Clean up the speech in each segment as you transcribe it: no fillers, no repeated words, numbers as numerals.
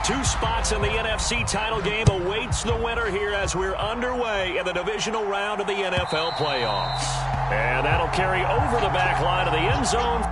2 spots in the NFC title game awaits the winner here as we're underway in the divisional round of the NFL playoffs. And that'll carry over the back line of the end zone.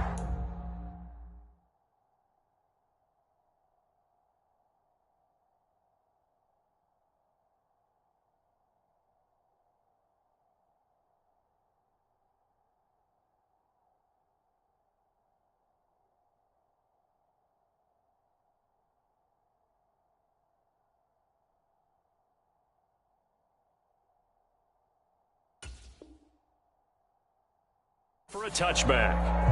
For a touchback.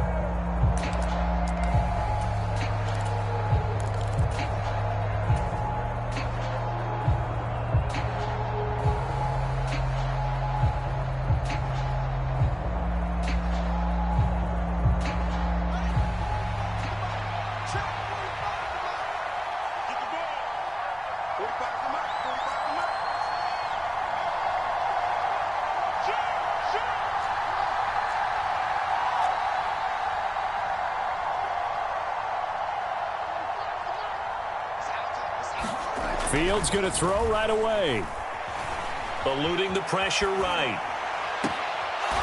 Fields going to throw right away. Eluding the pressure right.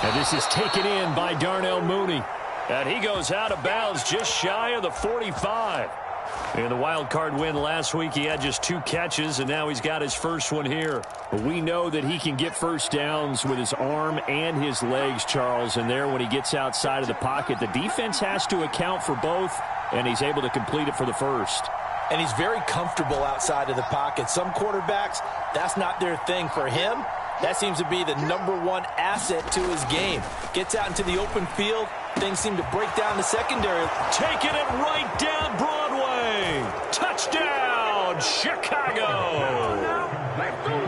And this is taken in by Darnell Mooney. And he goes out of bounds just shy of the 45. In the wild card win last week, he had just 2 catches, and now he's got his first one here. But we know that he can get first downs with his arm and his legs, Charles. And there, when he gets outside of the pocket, the defense has to account for both, and he's able to complete it for the first. And he's very comfortable outside of the pocket. Some quarterbacks, that's not their thing. For him, that seems to be the #1 asset to his game. Gets out into the open field, things seem to break down the secondary. Taking it right down Broadway. Touchdown, Chicago.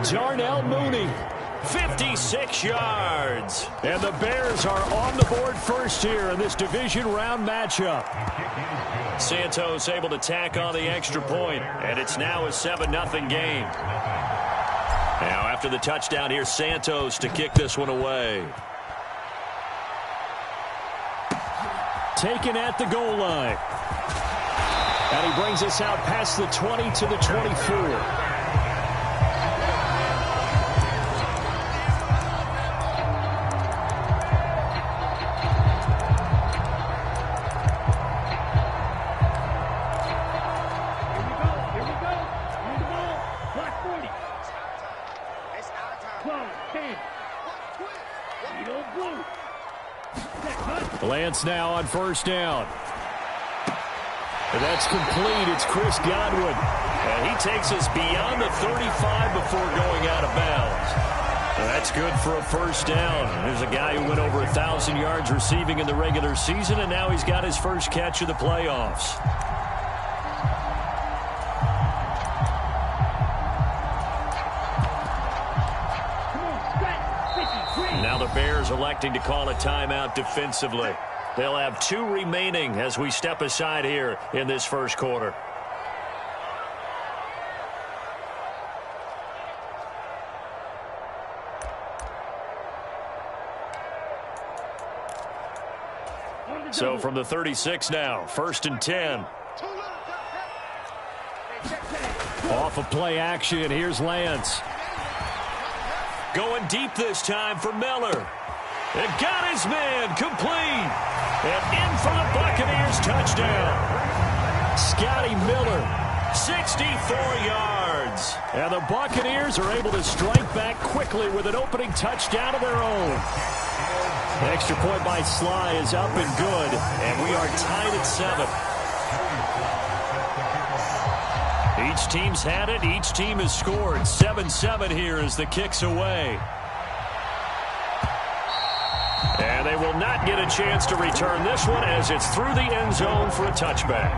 Darnell Mooney, 56 yards. And the Bears are on the board first here in this division round matchup. Santos able to tack on the extra point, and it's now a 7-0 game. Now after the touchdown, here's Santos to kick this one away. Taken at the goal line. And he brings us out past the 20 to the 24. Lance now on first down. And that's complete. It's Chris Godwin. And he takes us beyond the 35 before going out of bounds. And that's good for a first down. There's a guy who went over 1,000 yards receiving in the regular season, and now he's got his first catch of the playoffs. Now the Bears electing to call a timeout defensively. They'll have 2 remaining as we step aside here in this first quarter. So from the 36 now, 1st and 10. Off of play action, here's Lance. Going deep this time for Miller. And got his man complete. And in for the Buccaneers touchdown. Scotty Miller, 64 yards. And the Buccaneers are able to strike back quickly with an opening touchdown of their own. The extra point by Sly is up and good. And we are tied at 7. Each team's had it. Each team has scored. 7-7 here as the kick's away. And they will not get a chance to return this one as it's through the end zone for a touchback.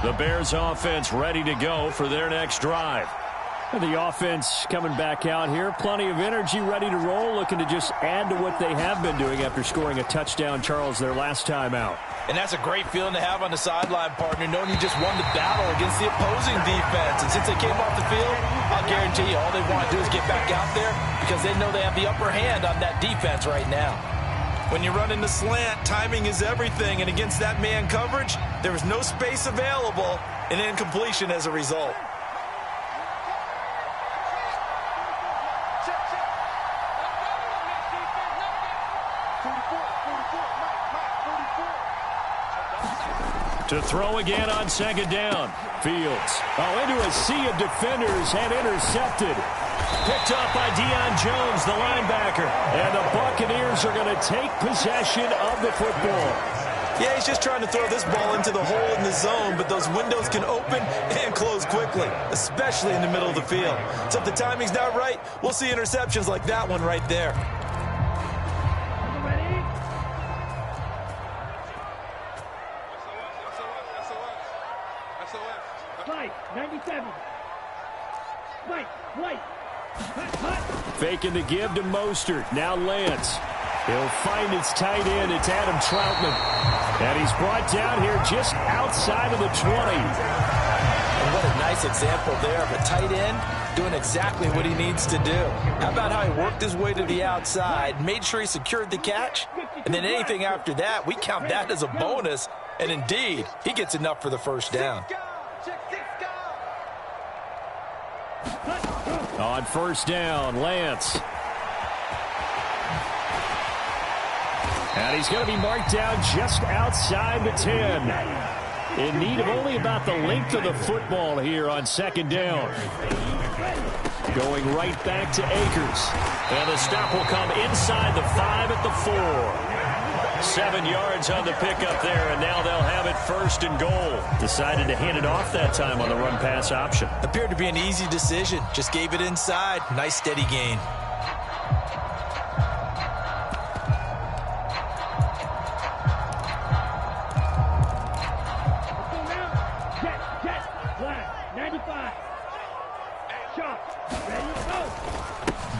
The Bears offense ready to go for their next drive. And the offense coming back out here. Plenty of energy, ready to roll, looking to just add to what they have been doing after scoring a touchdown, Charles, their last time out. And that's a great feeling to have on the sideline, partner, knowing you just won the battle against the opposing defense. And since they came off the field, I'll guarantee you all they want to do is get back out there because they know they have the upper hand on that defense right now. When you run in the slant, timing is everything, and against that man coverage, there was no space available, and incompletion as a result. To throw again on second down. Fields. Into a sea of defenders and intercepted. Picked up by Deion Jones, the linebacker. And the Buccaneers are going to take possession of the football. Yeah, he's just trying to throw this ball into the hole in the zone, but those windows can open and close quickly, especially in the middle of the field. So if the timing's not right, we'll see interceptions like that one right there. Faking the give to Mostert. Now Lance. He'll find his tight end. It's Adam Troutman. And he's brought down here just outside of the 20. And what a nice example there of a tight end doing exactly what he needs to do. How about how he worked his way to the outside, made sure he secured the catch, and then anything after that, we count that as a bonus. And indeed, he gets enough for the first down. On first down, Lance. And he's going to be marked down just outside the 10. In need of only about the length of the football here on second down. Going right back to Akers. And the stop will come inside the 5 at the 4. 7 yards on the pickup there, and now they'll have it first and goal. Decided to hand it off that time on the run-pass option. Appeared to be an easy decision. Just gave it inside. Nice steady gain.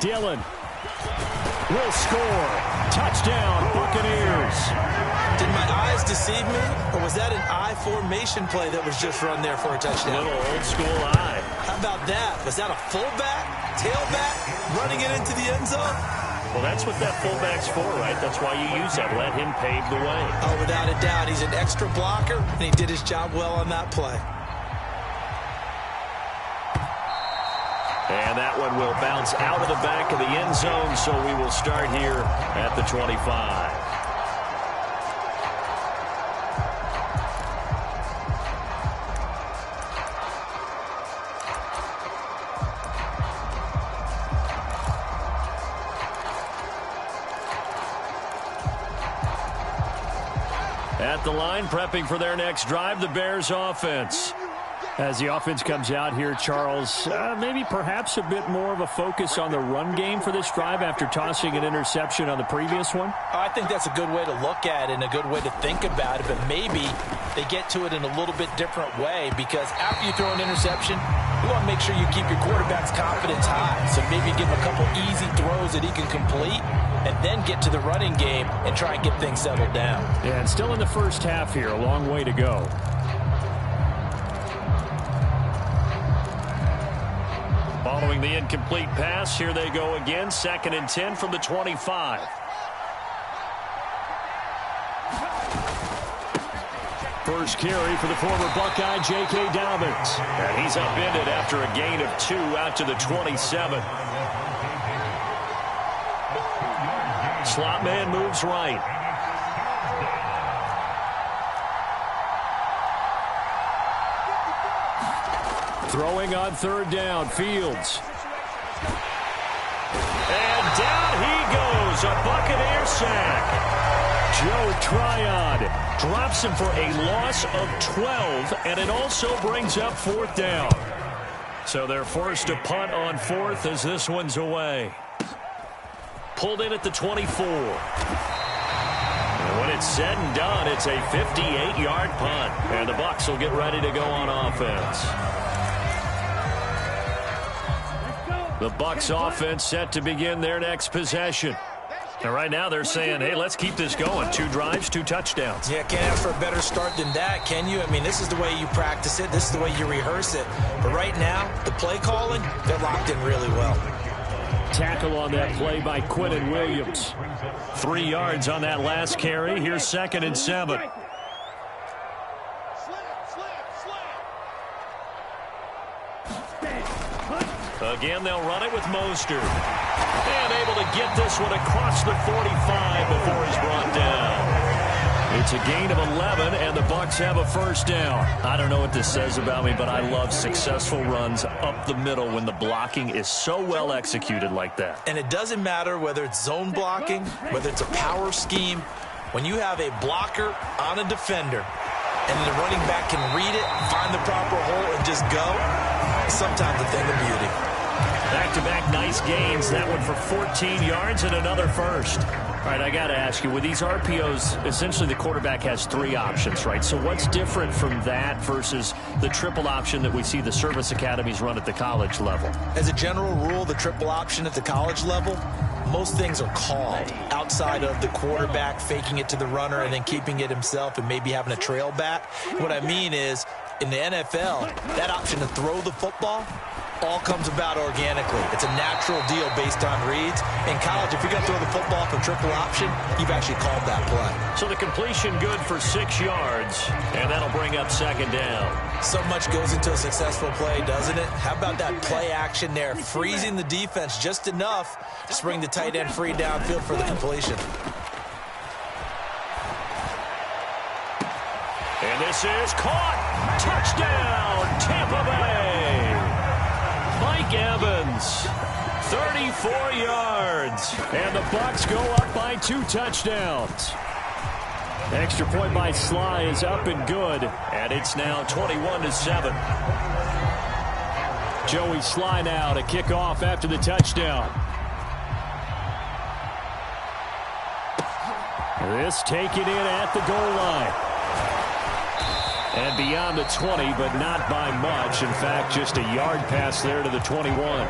Dillon will score. Touchdown, Buccaneers. Did my eyes deceive me, or was that an I formation play that was just run there for a touchdown? Little old school eye. How about that? Was that a fullback, tailback, running it into the end zone? Well, that's what that fullback's for, right? That's why you use that. Let him pave the way. Oh, without a doubt. He's an extra blocker, and he did his job well on that play. And that one will bounce out of the back of the end zone, so we will start here at the 25. At the line, prepping for their next drive, the Bears offense. As the offense comes out here, Charles, maybe perhaps a bit more of a focus on the run game for this drive after tossing an interception on the previous one? I think that's a good way to look at it and a good way to think about it, but maybe they get to it in a little bit different way, because after you throw an interception, you want to make sure you keep your quarterback's confidence high. So maybe give him a couple easy throws that he can complete and then get to the running game and try and get things settled down. Yeah, and still in the first half here, a long way to go. Following the incomplete pass, here they go again. 2nd and 10 from the 25. First carry for the former Buckeye, J.K. Dobbins. And he's upended after a gain of 2 out to the 27. Slot man moves right. Throwing on 3rd down, Fields. And down he goes, a Buccaneer sack. Joe Tryon drops him for a loss of 12, and it also brings up 4th down. So they're forced to punt on 4th as this one's away. Pulled in at the 24. And when it's said and done, it's a 58-yard punt. And the Bucs will get ready to go on offense. The Bucs offense set to begin their next possession. And right now they're saying, hey, let's keep this going. 2 drives, 2 touchdowns. Yeah, can't ask for a better start than that, can you? I mean, this is the way you practice it. This is the way you rehearse it. But right now, the play calling, they're locked in really well. tackle on that play by Quinnen Williams. 3 yards on that last carry. Here's 2nd and 7. Again, they'll run it with Mostert. And able to get this one across the 45 before he's brought down. It's a gain of 11, and the Bucs have a first down. I don't know what this says about me, but I love successful runs up the middle when the blocking is so well executed like that. And it doesn't matter whether it's zone blocking, whether it's a power scheme. When you have a blocker on a defender, and the running back can read it, find the proper hole, and just go, sometimes a thing of beauty. Back-to-back nice gains. That one for 14 yards and another first. All right, I got to ask you, with these RPOs, essentially the quarterback has 3 options, right? So what's different from that versus the triple option that we see the service academies run at the college level? As a general rule, the triple option at the college level, most things are called outside of the quarterback faking it to the runner and then keeping it himself and maybe having a trail back. What I mean is, in the NFL, that option to throw the football all comes about organically. It's a natural deal based on reads. In college, if you're going to throw the football for triple option, you've actually called that play. So the completion good for 6 yards, and that'll bring up 2nd down. So much goes into a successful play, doesn't it? How about that play action there, freezing the defense just enough to bring the tight end free downfield for the completion. And this is caught. Touchdown, Tampa Bay. Mike Evans, 34 yards. And the Bucs go up by 2 touchdowns. Extra point by Sly is up and good. And it's now 21-7. Joey Sly now to kick off after the touchdown. This taken in at the goal line. And beyond the 20, but not by much. In fact, just a yard pass there to the 21.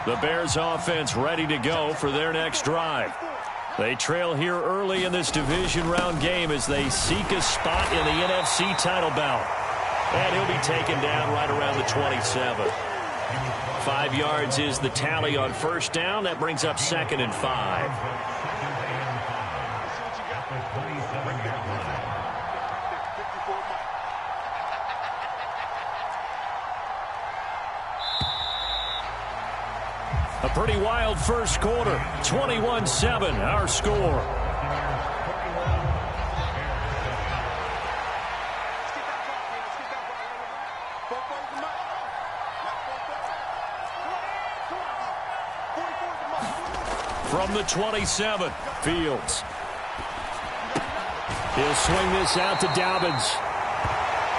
The Bears offense ready to go for their next drive. They trail here early in this division round game as they seek a spot in the NFC title bout. And he'll be taken down right around the 27. 5 yards is the tally on first down. That brings up 2nd and 5. A pretty wild first quarter. 21-7, our score. From the 27, Fields. He'll swing this out to Dobbins.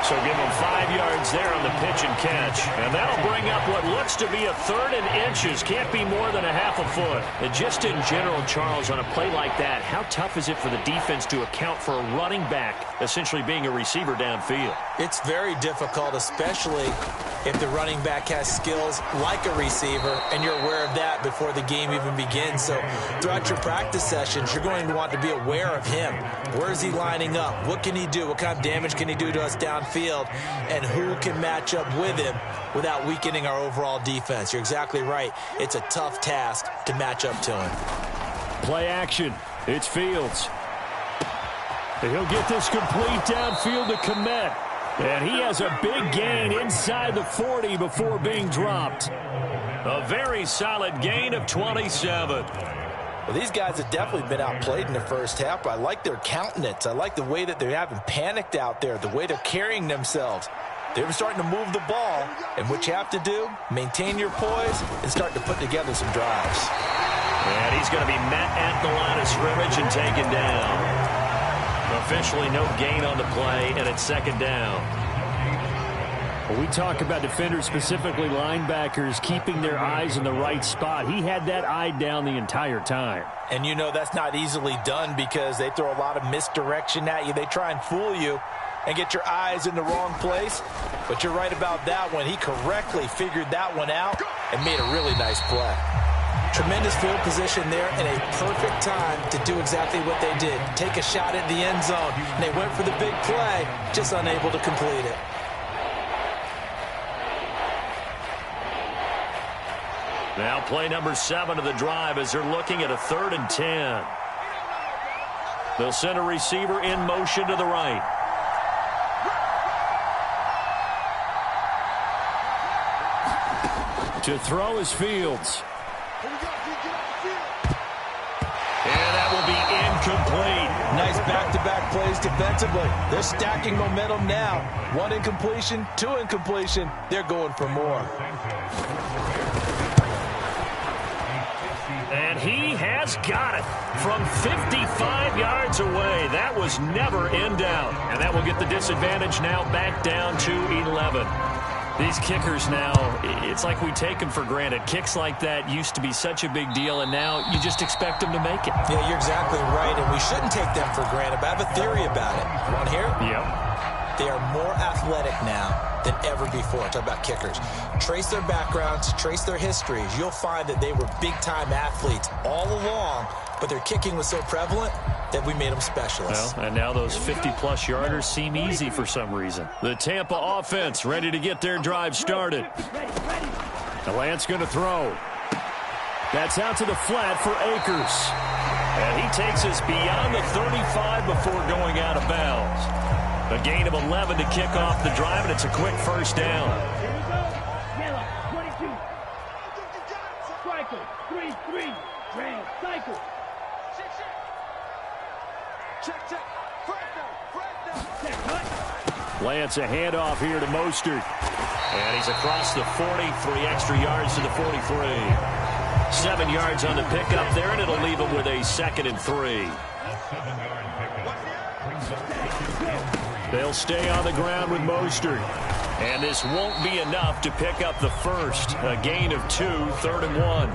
So give him 5 yards there on the pitch and catch. And that'll bring up what looks to be a 3rd and inches. Can't be more than a half a foot. And just in general, Charles, on a play like that, how tough is it for the defense to account for a running back essentially being a receiver downfield? It's very difficult, especially if the running back has skills like a receiver, and you're aware of that before the game even begins. So throughout your practice sessions, you're going to want to be aware of him. Where is he lining up? What can he do? What kind of damage can he do to us downfield? And who can match up with him without weakening our overall defense? You're exactly right. It's a tough task to match up to him. Play action. It's Fields. And he'll get this complete downfield to Kmet. And he has a big gain inside the 40 before being dropped. A very solid gain of 27. Well, these guys have definitely been outplayed in the first half, but I like their countenance. I like the way that they haven't panicked out there, the way they're carrying themselves. They're starting to move the ball, and what you have to do, maintain your poise and start to put together some drives. And he's going to be met at the line of scrimmage and taken down. Officially no gain on the play, and it's 2nd down. When we talk about defenders, specifically linebackers, keeping their eyes in the right spot, he had that eye down the entire time. And you know that's not easily done because they throw a lot of misdirection at you. They try and fool you and get your eyes in the wrong place. But you're right about that one. He correctly figured that one out and made a really nice play. Tremendous field position there and a perfect time to do exactly what they did. Take a shot at the end zone. And they went for the big play, just unable to complete it. Now play number 7 of the drive as they're looking at a 3rd and 10. They'll send a receiver in motion to the right. To throw is Fields. And that will be incomplete. Nice back-to-back plays defensively. They're stacking momentum now. 1 incompletion, 2 incompletion. They're going for more. And he has got it from 55 yards away. That was never in doubt. And that will get the disadvantage now back down to 11. These kickers now, it's like we take them for granted. Kicks like that used to be such a big deal, and now you just expect them to make it. Yeah, you're exactly right, and we shouldn't take them for granted. But I have a theory about it. You want to hear it? Yep. They are more athletic now than ever before. Talk about kickers. Trace their backgrounds, trace their histories. You'll find that they were big-time athletes all along, but their kicking was so prevalent that we made them specialists. Well, and now those 50-plus yarders seem easy for some reason. The Tampa offense ready to get their drive started. Lance going to throw. That's out to the flat for Akers. And he takes us beyond the 35 before going out of bounds. A gain of 11 to kick off the drive, and it's a quick first down. Yellow, 22. Striker, 3-3. Red, cycle. Check. Lance, a handoff here to Mostert. And he's across the 40, 3 extra yards to the 43. 7 yards on the pickup there, and it'll leave him with a 2nd and 3. They'll stay on the ground with Mostert. And this won't be enough to pick up the first. A gain of 2, 3rd and 1.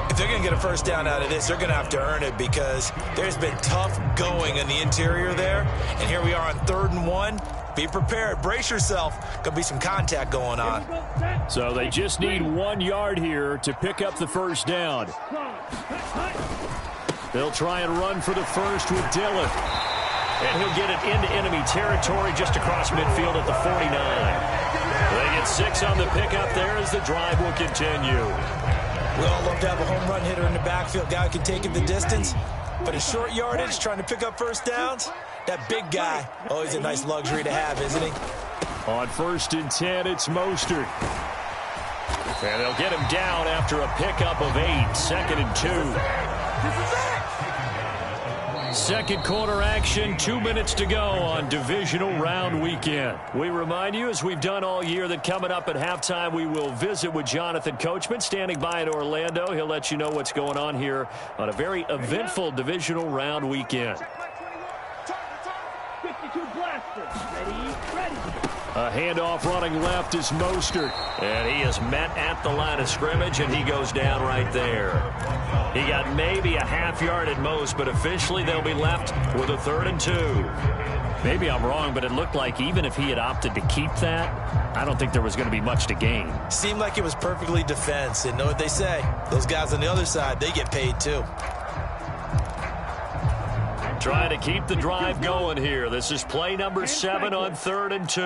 If they're going to get a first down out of this, they're going to have to earn it because there's been tough going in the interior there. And here we are on 3rd and 1. Be prepared. Brace yourself. Going to be some contact going on. So they just need 1 yard here to pick up the first down. They'll try and run for the first with Dillon. And he'll get it into enemy territory just across midfield at the 49. They get 6 on the pickup there as the drive will continue. We all love to have a home run hitter in the backfield, guy who can take it the distance. But in short yardage, trying to pick up first downs, that big guy, always a nice luxury to have, isn't he? On 1st and 10, it's Mostert. And they'll get him down after a pickup of 8, 2nd and 2. Second quarter action, 2 minutes to go on divisional round weekend. We remind you, as we've done all year, that coming up at halftime, we will visit with Jonathan Coachman, standing by in Orlando. He'll let you know what's going on here on a very eventful divisional round weekend. 52 blaster. Ready. A handoff running left is Mostert. And he is met at the line of scrimmage, and he goes down right there. He got maybe a half yard at most, but officially they'll be left with a 3rd and 2. Maybe I'm wrong, but it looked like even if he had opted to keep that, I don't think there was going to be much to gain. Seemed like it was perfectly defense. And know what they say? Those guys on the other side, they get paid too. Trying to keep the drive going here. This is play number 7 on 3rd and 2.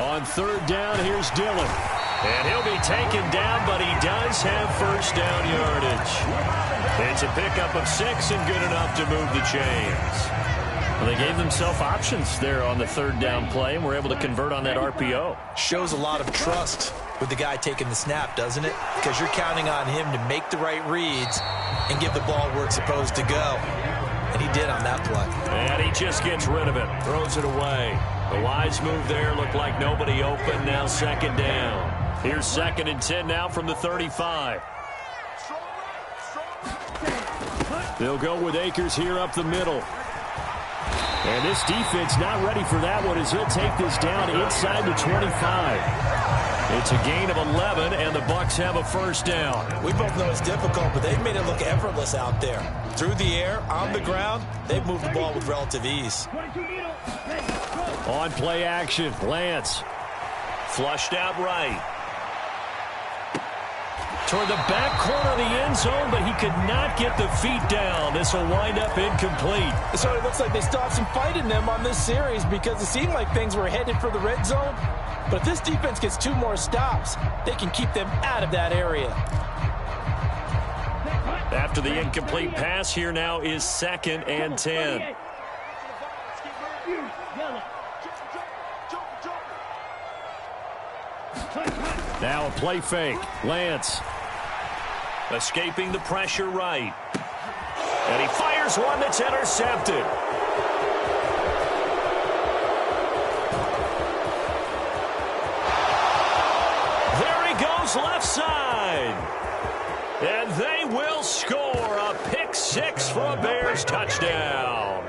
On 3rd down, here's Dillon. And he'll be taken down, but he does have first down yardage. It's a pickup of 6 and good enough to move the chains. Well, they gave themselves options there on the 3rd down play and were able to convert on that RPO. Shows a lot of trust with the guy taking the snap, doesn't it? Because you're counting on him to make the right reads and give the ball where it's supposed to go. And he did on that play. And he just gets rid of it, throws it away. The wise move there, looked like nobody open, now 2nd down. Here's 2nd and 10 now from the 35. They'll go with Akers here up the middle. And this defense not ready for that one as he'll take this down inside the 25. It's a gain of 11, and the Bucs have a first down. We both know it's difficult, but they've made it look effortless out there. Through the air, on the ground, they've moved the ball with relative ease. 22 meter, ready, go. On play action, Lance. Flushed out right. Toward the back corner of the end zone, but he could not get the feet down. This will wind up incomplete. So it looks like they stopped some fight in them on this series because it seemed like things were headed for the red zone. But if this defense gets 2 more stops, they can keep them out of that area. After the incomplete pass, here now is 2nd and 10. Now a play fake. Lance. Escaping the pressure right. And he fires one that's intercepted. There he goes left side. And they will score a pick 6 for a Bears touchdown.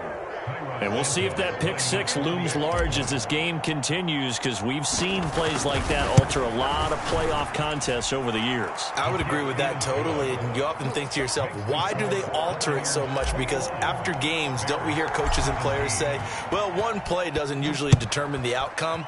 And we'll see if that pick 6 looms large as this game continues, because we've seen plays like that alter a lot of playoff contests over the years. I would agree with that totally. And you often think to yourself, why do they alter it so much? Because after games, don't we hear coaches and players say, well, one play doesn't usually determine the outcome?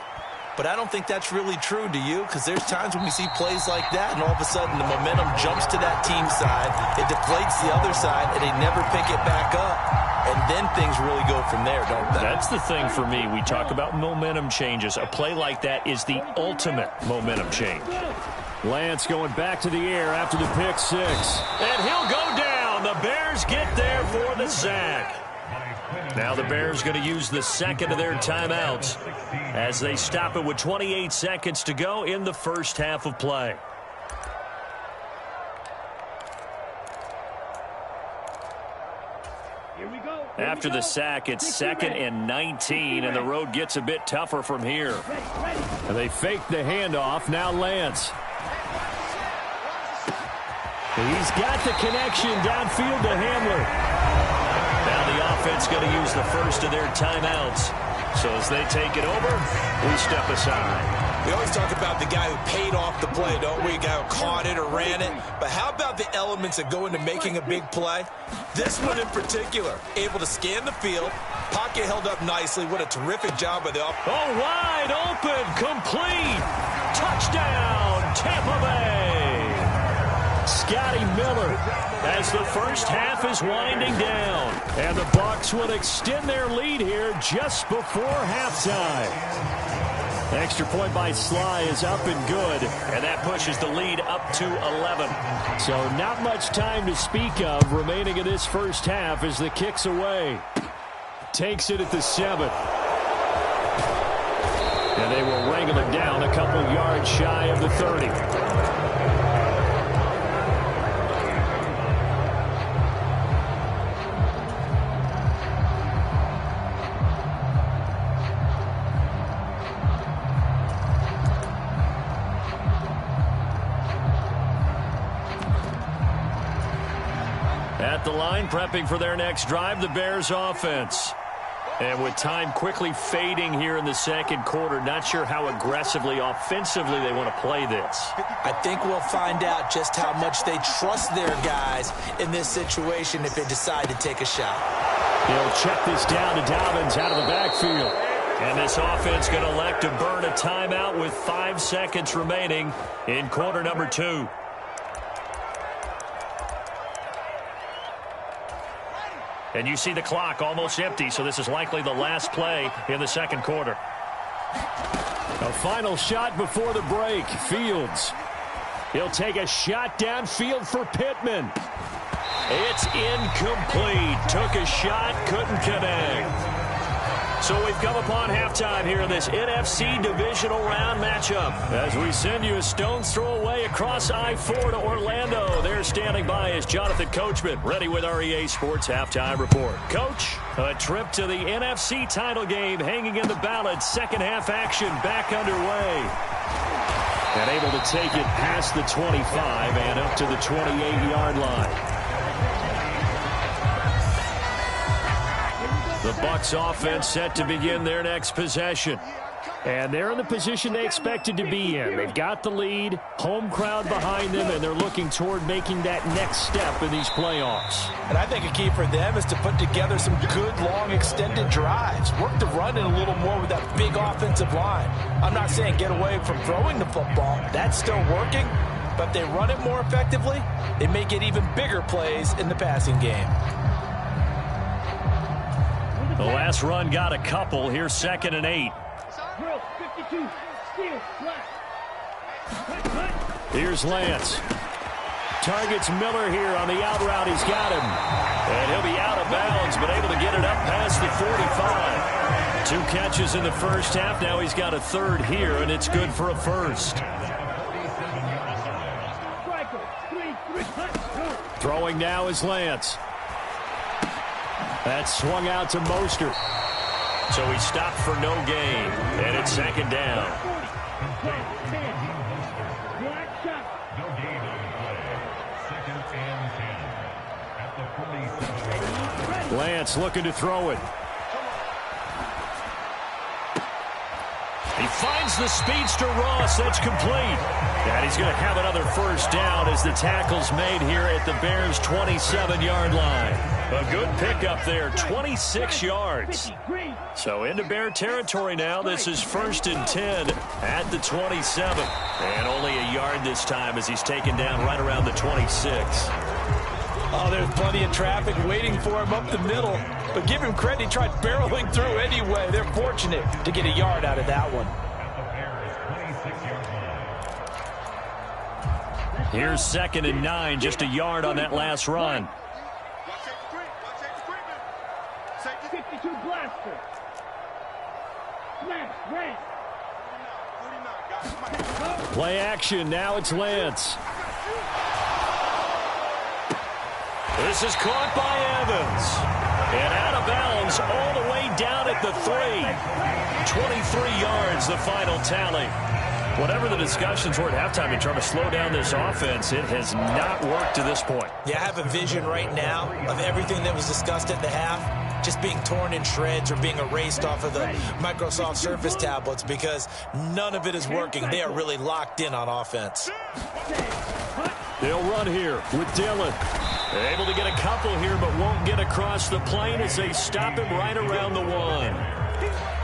But I don't think that's really true, do you? Because there's times when we see plays like that, and all of a sudden the momentum jumps to that team side, it deflates the other side, and they never pick it back up. And then things really go from there, don't they? That's the thing for me. We talk about momentum changes. A play like that is the ultimate momentum change. Lance going back to the air after the pick 6. And he'll go down. The Bears get there for the sack. Now the Bears going to use the second of their timeouts as they stop it with 28 seconds to go in the first half of play. After the sack, it's 2nd and 19, and the road gets a bit tougher from here. And they fake the handoff. Now Lance. He's got the connection downfield to Hamler. Now the offense going to use the first of their timeouts. So as they take it over, we step aside. We always talk about the guy who paid off the play, don't we? A guy who caught it or ran it. But how about the elements that go into making a big play? This one in particular, able to scan the field, pocket held up nicely. What a terrific job by the offense. Oh, wide open, complete. Touchdown, Tampa Bay. Scotty Miller as the first half is winding down. And the Bucs will extend their lead here just before halftime. Extra point by Sly is up and good, and that pushes the lead up to 11. So not much time to speak of remaining in this first half as the kick's away. Takes it at the 7. And they will wrangle it down a couple yards shy of the 30. At the line, prepping for their next drive, the Bears offense. And with time quickly fading here in the second quarter, not sure how aggressively, offensively they want to play this. I think we'll find out just how much they trust their guys in this situation if they decide to take a shot. He'll check this down to Dobbins out of the backfield. And this offense going to elect to burn a timeout with 5 seconds remaining in quarter number 2. And you see the clock almost empty, so this is likely the last play in the second quarter. A final shot before the break. Fields. He'll take a shot downfield for Pittman. It's incomplete. Took a shot, couldn't connect. So we've come upon halftime here in this NFC Divisional Round matchup. As we send you a stone's throw away across I-4 to Orlando. There standing by is Jonathan Coachman, ready with our EA Sports Halftime Report. Coach, a trip to the NFC title game hanging in the balance. Second half action back underway. And able to take it past the 25 and up to the 28-yard line. The Bucs offense set to begin their next possession. And they're in the position they expected to be in. They've got the lead, home crowd behind them, and they're looking toward making that next step in these playoffs. And I think a key for them is to put together some good, long, extended drives. Work the run in a little more with that big offensive line. I'm not saying get away from throwing the football. That's still working. But if they run it more effectively, they may get even bigger plays in the passing game. The last run got a couple. Here's 2nd and 8. Drill 52, steal, black. Here's Lance. Targets Miller here on the out route. He's got him. And he'll be out of bounds, but able to get it up past the 45. 2 catches in the first half. Now he's got a 3rd here, and it's good for a 1st. Throwing now is Lance. That's swung out to Mostert. So he stopped for no gain, and it's 2nd down. Lance looking to throw it. He finds the speedster Ross. That's complete. And he's going to have another 1st down as the tackle's made here at the Bears' 27-yard line. A good pickup there, 26 yards. So into Bear territory now. This is 1st and 10 at the 27. And only a yard this time as he's taken down right around the 26. Oh, there's plenty of traffic waiting for him up the middle. But give him credit, he tried barreling through anyway. They're fortunate to get a yard out of that one. Here's 2nd and 9, just a yard on that last run. 52 blaster. Smash, red. Play action, now it's Lance. This is caught by Evans. And out of bounds all the way down at the 3. 23 yards, the final tally. Whatever the discussions were at halftime in trying to slow down this offense, it has not worked to this point. Yeah, I have a vision right now of everything that was discussed at the half just being torn in shreds or being erased off of the Microsoft Surface tablets because none of it is working. They are really locked in on offense. They'll run here with Dillon. They're able to get a couple here, but won't get across the plane as they stop him right around the 1.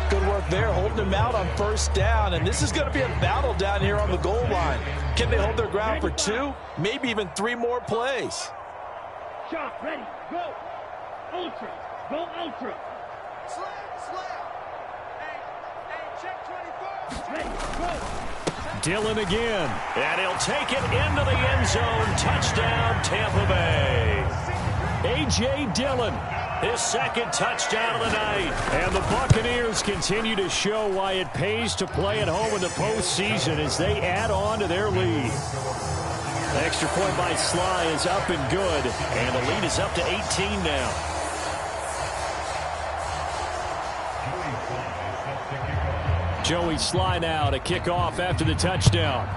Good work there, holding him out on 1st down. And this is going to be a battle down here on the goal line. Can they hold their ground for 2, maybe even 3 more plays? Shot, ready, go. Ultra, go ultra. Slam. Hey, check 24. Ready, go. Dillon again. And he'll take it into the end zone. Touchdown, Tampa Bay. A.J. Dillon, his 2nd touchdown of the night. And the Buccaneers continue to show why it pays to play at home in the postseason as they add on to their lead. The extra point by Sly is up and good. And the lead is up to 18 now. Joey Sly now to kick off after the touchdown.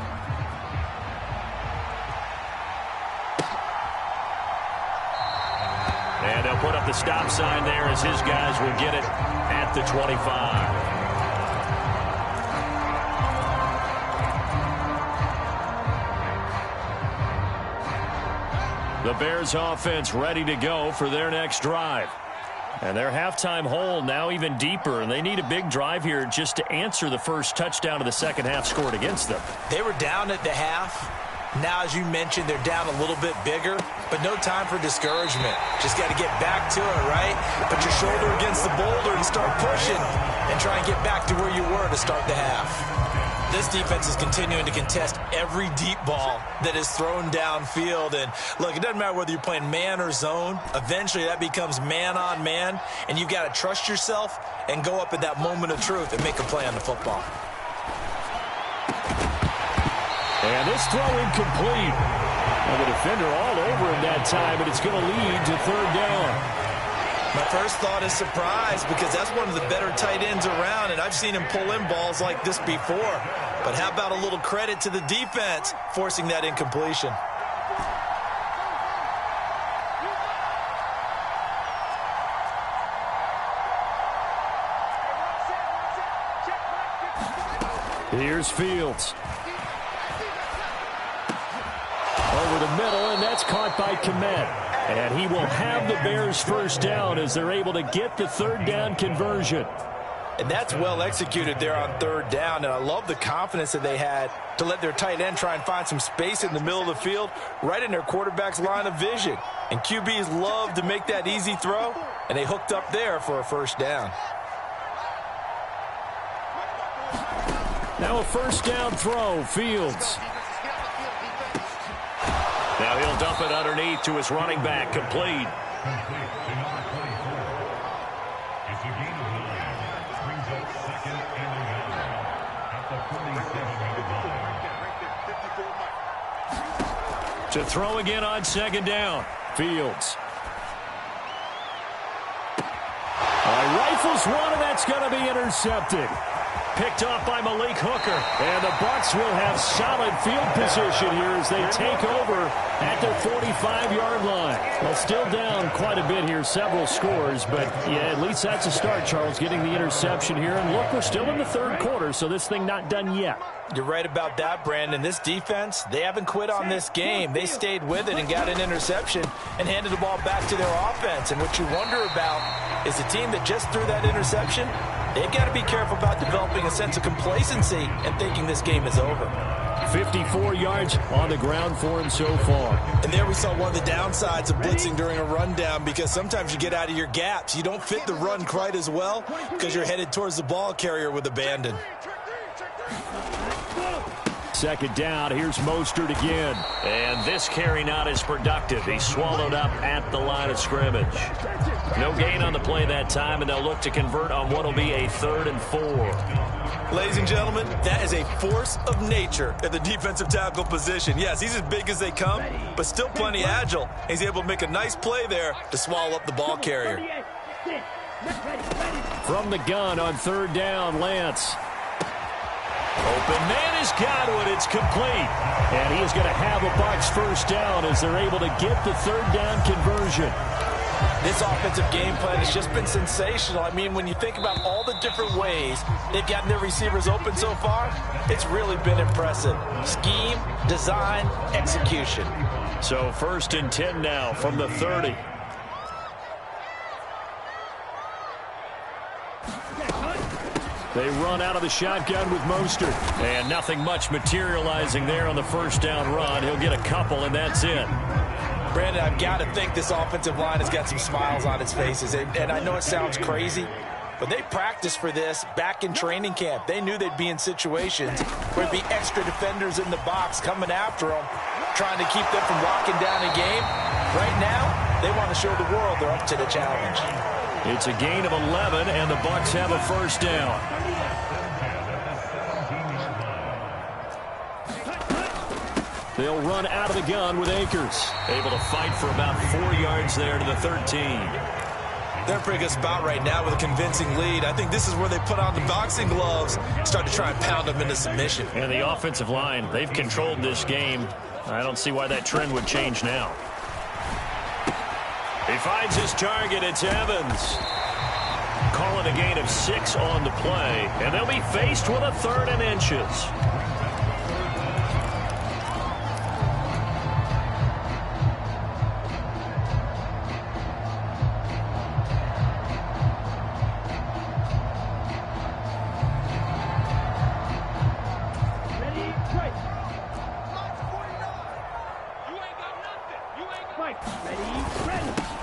And they'll put up the stop sign there as his guys will get it at the 25. The Bears offense ready to go for their next drive. And their halftime hole now even deeper, and they need a big drive here just to answer the first touchdown of the second half scored against them. They were down at the half. Now, as you mentioned, they're down a little bit bigger, but no time for discouragement. Just got to get back to it, right? Put your shoulder against the boulder and start pushing and try and get back to where you were to start the half. This defense is continuing to contest every deep ball that is thrown downfield. And, look, it doesn't matter whether you're playing man or zone. Eventually, that becomes man on man, and you've got to trust yourself and go up at that moment of truth and make a play on the football. And this throw incomplete. And the defender all over him that time, and it's going to lead to 3rd down. My first thought is surprise because that's one of the better tight ends around, and I've seen him pull in balls like this before. But how about a little credit to the defense forcing that incompletion? Here's Fields. Over the middle, and that's caught by Kmet. And he will have the Bears first down as they're able to get the third down conversion. And that's well executed there on third down. And I love the confidence that they had to let their tight end try and find some space in the middle of the field, right in their quarterback's line of vision. And QBs love to make that easy throw, and they hooked up there for a first down. Now a first down throw, Fields. Now he'll dump it underneath to his running back, complete. To throw again on second down, Fields. Rifles one, and that's going to be intercepted. Picked off by Malik Hooker. And the Bucs will have solid field position here as they take over at their 45-yard line. Well, still down quite a bit here, several scores. But, yeah, at least that's a start, Charles, getting the interception here. And, look, we're still in the third quarter, so this thing not done yet. You're right about that, Brandon. This defense, they haven't quit on this game. They stayed with it and got an interception and handed the ball back to their offense. And what you wonder about is the team that just threw that interception, they've got to be careful about developing a sense of complacency and thinking this game is over. 54 yards on the ground for him so far. And there we saw one of the downsides of blitzing during a rundown, because sometimes you get out of your gaps. You don't fit the run quite as well because you're headed towards the ball carrier with abandon. Second down, here's Mostert again. And this carry not as productive. He's swallowed up at the line of scrimmage. No gain on the play that time, and they'll look to convert on what will be a 3rd and 4. Ladies and gentlemen, that is a force of nature at the defensive tackle position. Yes, he's as big as they come, but still plenty agile. He's able to make a nice play there to swallow up the ball carrier. From the gun on third down, Lance. Open man is Godwin. It's complete. And he is going to have a Bucs first down as they're able to get the third down conversion. This offensive game plan has just been sensational. I mean, when you think about all the different ways they've gotten their receivers open so far, it's really been impressive. Scheme, design, execution. So 1st and 10 now from the 30. They run out of the shotgun with Mostert. And nothing much materializing there on the first down run. He'll get a couple, and that's it. Brandon, I've got to think this offensive line has got some smiles on its faces. And I know it sounds crazy, but they practiced for this back in training camp. They knew they'd be in situations where there'd be extra defenders in the box coming after them, trying to keep them from locking down a game. Right now, they want to show the world they're up to the challenge. It's a gain of 11, and the Bucs have a first down. They'll run out of the gun with Akers. Able to fight for about 4 yards there to the 13. They're in a pretty good spot right now with a convincing lead. I think this is where they put on the boxing gloves, start to try and pound them into submission. And the offensive line, they've controlled this game. I don't see why that trend would change now. He finds his target. It's Evans. Call it a gain of 6 on the play. And they'll be faced with a 3rd and inches.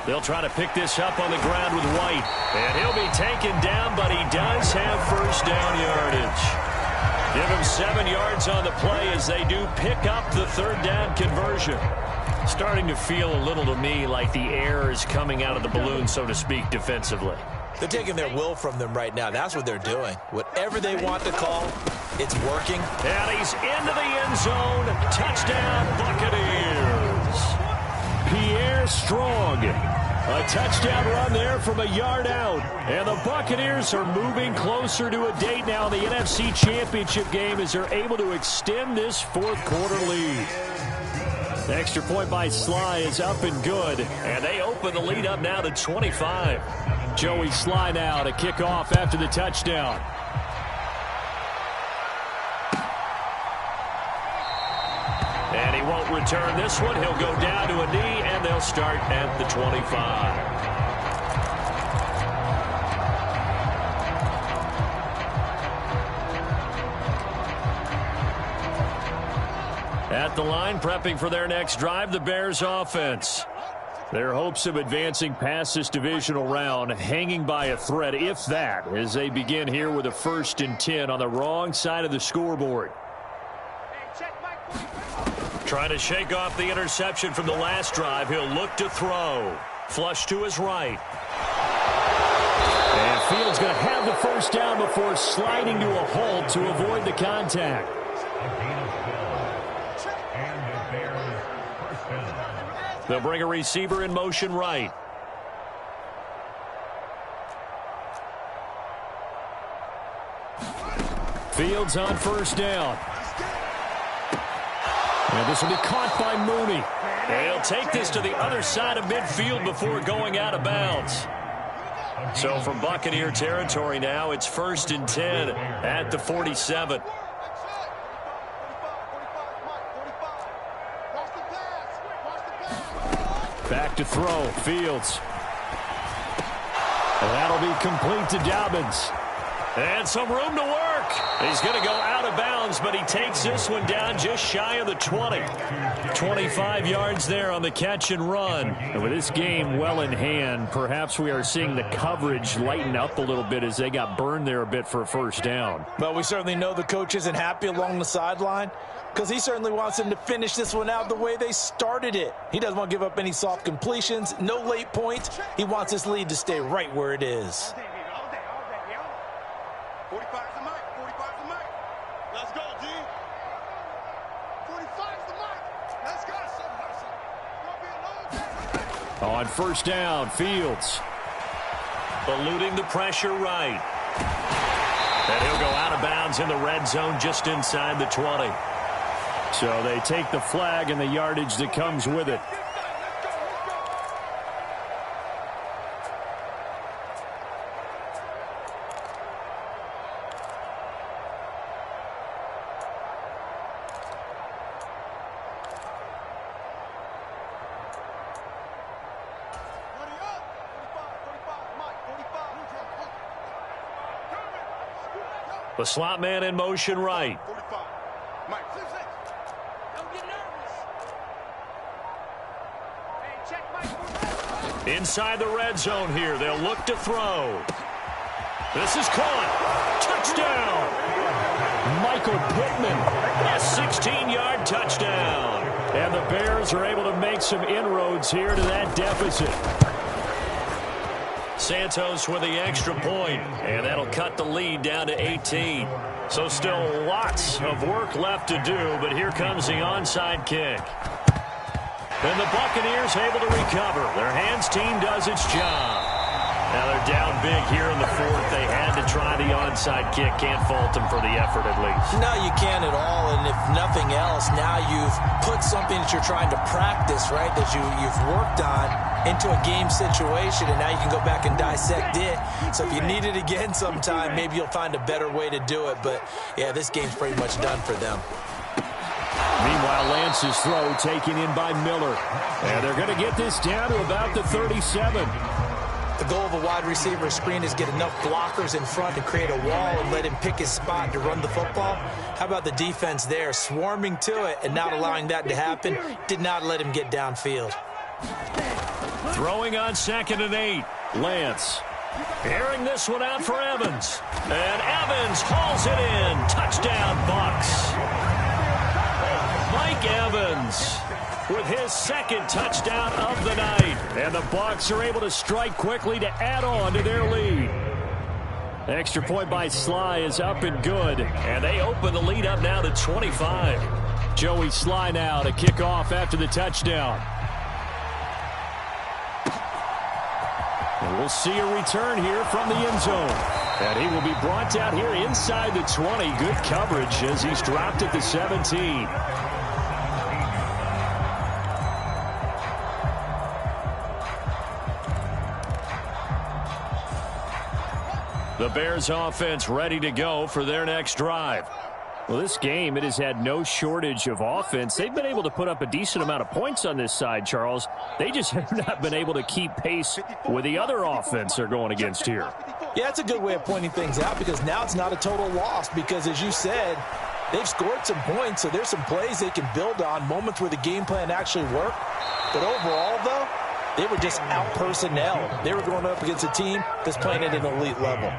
They'll try to pick this up on the ground with White. And he'll be taken down, but he does have first down yardage. Give him 7 yards on the play as they do pick up the third down conversion. Starting to feel a little to me like the air is coming out of the balloon, so to speak, defensively. They're taking their will from them right now. That's what they're doing. Whatever they want to call, it's working. And he's into the end zone. Touchdown, Buccaneers. Pierre Strong. A touchdown run there from a yard out. And the Buccaneers are moving closer to a date now in the NFC Championship game as they're able to extend this fourth quarter lead. The extra point by Sly is up and good. And they open the lead up now to 25. Joey Sly now to kick off after the touchdown. won't return this one. He'll go down to a knee, and they'll start at the 25. At the line, prepping for their next drive, the Bears offense. Their hopes of advancing past this divisional round hanging by a thread, if that, as they begin here with a 1st and 10 on the wrong side of the scoreboard. Trying to shake off the interception from the last drive. He'll look to throw. Flush to his right. And Fields going to have the first down before sliding to a halt to avoid the contact. They'll bring a receiver in motion right. Fields on 1st down. And this will be caught by Mooney. And he'll take this to the other side of midfield before going out of bounds. So from Buccaneer territory now, it's 1st and 10 at the 47. Back to throw, Fields. And that'll be complete to Dobbins. And some room to work. He's going to go out of bounds, but he takes this one down just shy of the 20. 25 yards there on the catch and run. And with this game well in hand, perhaps we are seeing the coverage lighten up a little bit as they got burned there a bit for a 1st down. Well, we certainly know the coach isn't happy along the sideline because he certainly wants them to finish this one out the way they started it. He doesn't want to give up any soft completions, no late points. He wants this lead to stay right where it is. 45's the mic. 45's the mic. Let's go, G. 45's the mic. Let's go. On 1st down, Fields. Eluding the pressure right. And he'll go out of bounds in the red zone just inside the 20. So they take the flag and the yardage that comes with it. The slot man in motion right. 45. Mike. Don't get nervous. Hey, check Mike. Inside the red zone here. They'll look to throw. This is caught. Touchdown. Michael Pittman. A 16-yard touchdown. And the Bears are able to make some inroads here to that deficit. Santos with the extra point, and that'll cut the lead down to 18. So still lots of work left to do, but here comes the onside kick. And the Buccaneers able to recover. Their hands team does its job. Now they're down big here in the 4th. They had to try the onside kick. Can't fault them for the effort at least. No, you can't at all. And if nothing else, now you've put something that you're trying to practice, right, that you've worked on into a game situation, and now you can go back and dissect it. So if you need it again sometime, maybe you'll find a better way to do it. But, yeah, this game's pretty much done for them. Meanwhile, Lance's throw taken in by Miller. And they're going to get this down to about the 37. The goal of a wide receiver screen is get enough blockers in front to create a wall and let him pick his spot to run the football. How about the defense there, swarming to it and not allowing that to happen? Did not let him get downfield. Throwing on 2nd and 8. Lance. Airing this one out for Evans. And Evans hauls it in. Touchdown, Bucs. Mike Evans with his 2nd touchdown of the night. And the Bucs are able to strike quickly to add on to their lead. Extra point by Sly is up and good. And they open the lead up now to 25. Joey Sly now to kick off after the touchdown. And we'll see a return here from the end zone. And he will be brought down here inside the 20. Good coverage as he's dropped at the 17. The Bears offense ready to go for their next drive. Well, this game, it has had no shortage of offense. They've been able to put up a decent amount of points on this side, Charles. They just have not been able to keep pace with the other offense they're going against here. Yeah, that's a good way of pointing things out because now it's not a total loss because, as you said, they've scored some points, so there's some plays they can build on, moments where the game plan actually worked. But overall, though, they were just out-personnel. They were going up against a team that's playing at an elite level.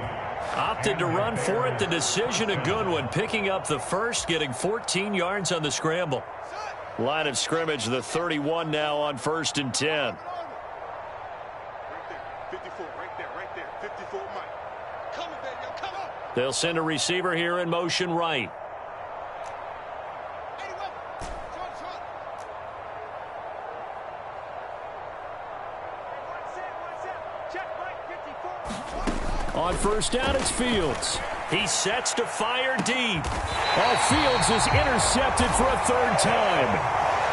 Opted to run for it. The decision a good one. Picking up the first, getting 14 yards on the scramble. Line of scrimmage, the 31 now on 1st and 10. Right there, 54, right there, 54, Mike. Come on, baby, come on. They'll send a receiver here in motion right. On 1st down, it's Fields. He sets to fire deep. Oh, Fields is intercepted for a 3rd time.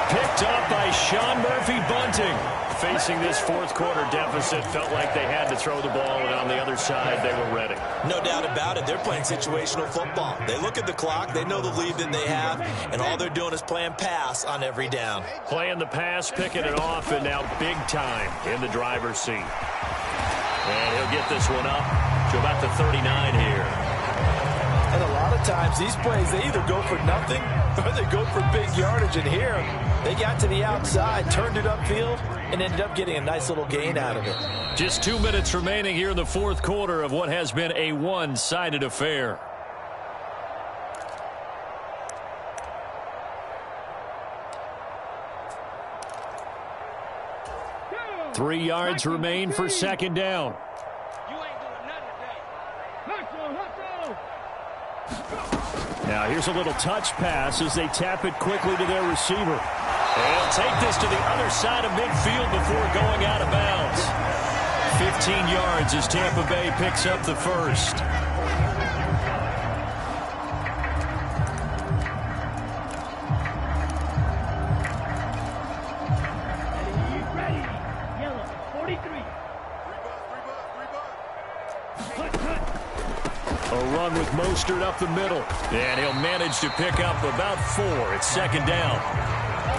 Picked up by Sean Murphy-Bunting. Facing this 4th quarter deficit, felt like they had to throw the ball, and on the other side, they were ready. No doubt about it. They're playing situational football. They look at the clock, they know the lead that they have, and all they're doing is playing pass on every down. Playing the pass, picking it off, and now big time in the driver's seat. And he'll get this one up to about the 39 here. And a lot of times, these plays, they either go for nothing or they go for big yardage. And here, they got to the outside, turned it upfield, and ended up getting a nice little gain out of it. Just 2 minutes remaining here in the 4th quarter of what has been a one-sided affair. Three yards remain for 2nd down. Now here's a little touch pass as they tap it quickly to their receiver. They'll take this to the other side of midfield before going out of bounds. 15 yards as Tampa Bay picks up the first. A run with Mostert up the middle. And he'll manage to pick up about 4. It's 2nd down.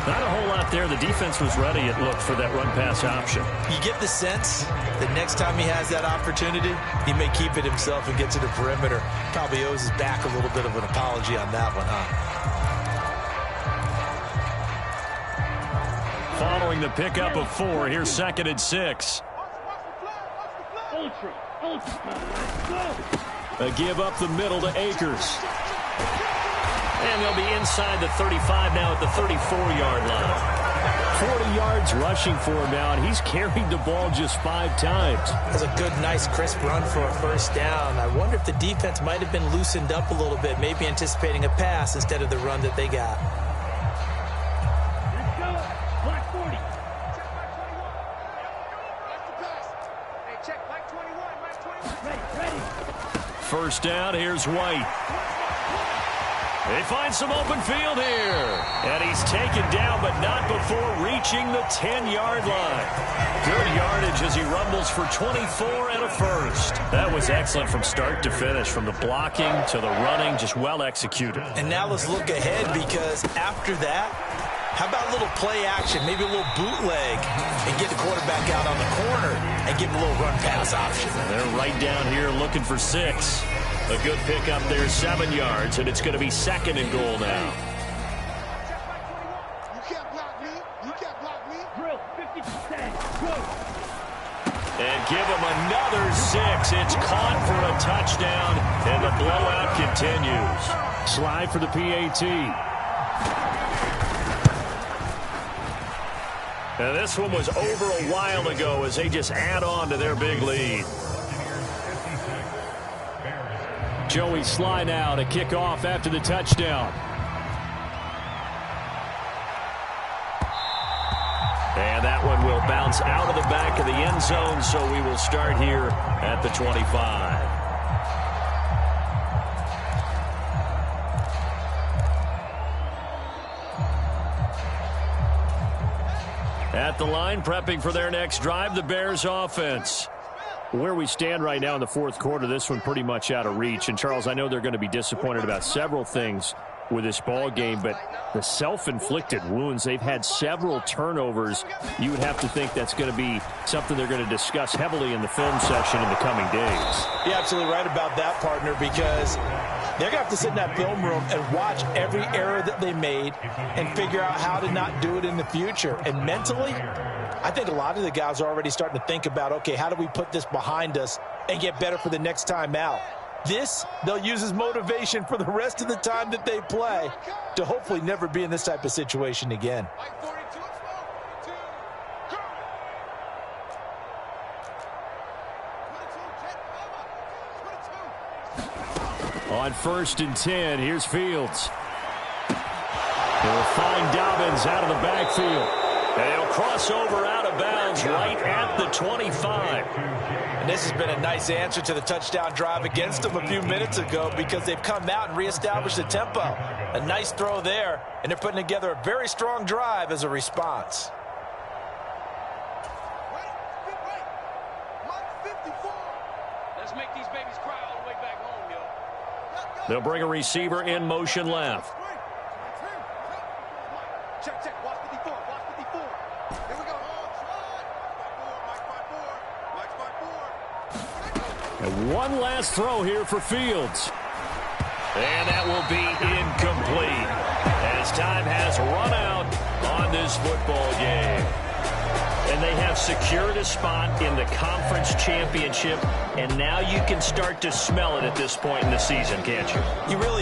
Not a whole lot there. The defense was ready, it looked, for that run-pass option. You get the sense that next time he has that opportunity, he may keep it himself and get to the perimeter. Probably owes his back a little bit of an apology on that one, huh? Following the pickup of 4, here's 2nd and 6. A give up the middle to Akers. And they'll be inside the 35 now at the 34-yard line. 40 yards rushing for him now, and he's carried the ball just 5 times. That's a good, nice, crisp run for a 1st down. I wonder if the defense might have been loosened up a little bit, maybe anticipating a pass instead of the run that they got. Let's go. Black 40. Check black 21. Black 21. Ready. 1st down, here's White. They find some open field here. And he's taken down, but not before reaching the 10-yard line. Good yardage as he rumbles for 24 and a first. That was excellent from start to finish, from the blocking to the running, just well executed. And now let's look ahead, because after that, how about a little play action, maybe a little bootleg, and get the quarterback out on the corner and give him a little run-pass option. They're right down here looking for 6. A good pickup there, 7 yards, and it's going to be 2nd and goal now. You can't block me. You can't block me. Drill 50%. Go. And give him another 6. It's caught for a touchdown, and the blowout continues. Slide for the PAT. And this one was over a while ago as they just add on to their big lead. Joey Sly now to kick off after the touchdown. And that one will bounce out of the back of the end zone, so we will start here at the 25. At the line, prepping for their next drive, the Bears offense. Where we stand right now in the fourth quarter, this one pretty much out of reach. And, Charles, I know they're going to be disappointed about several things with this ball game, but the self-inflicted wounds, they've had several turnovers. You would have to think that's going to be something they're going to discuss heavily in the film session in the coming days. You're absolutely right about that, partner, because they're going to have to sit in that film room and watch every error that they made and figure out how to not do it in the future. And mentally, I think a lot of the guys are already starting to think about, okay, how do we put this behind us and get better for the next time out? This, they'll use as motivation for the rest of the time that they play to hopefully never be in this type of situation again. On 1st and 10, here's Fields. He'll find Dobbins out of the backfield. And he'll cross over out of bounds right at the 25. And this has been a nice answer to the touchdown drive against them a few minutes ago because they've come out and reestablished the tempo. A nice throw there, and they're putting together a very strong drive as a response. Let's make these babies cry all the way back home, yo. They'll bring a receiver in motion left. Check, check. Watch 54. Watch 54. Here we go. And one last throw here for Fields. And that will be incomplete as time has run out on this football game. And they have secured a spot in the conference championship, and now you can start to smell it at this point in the season, can't you? You really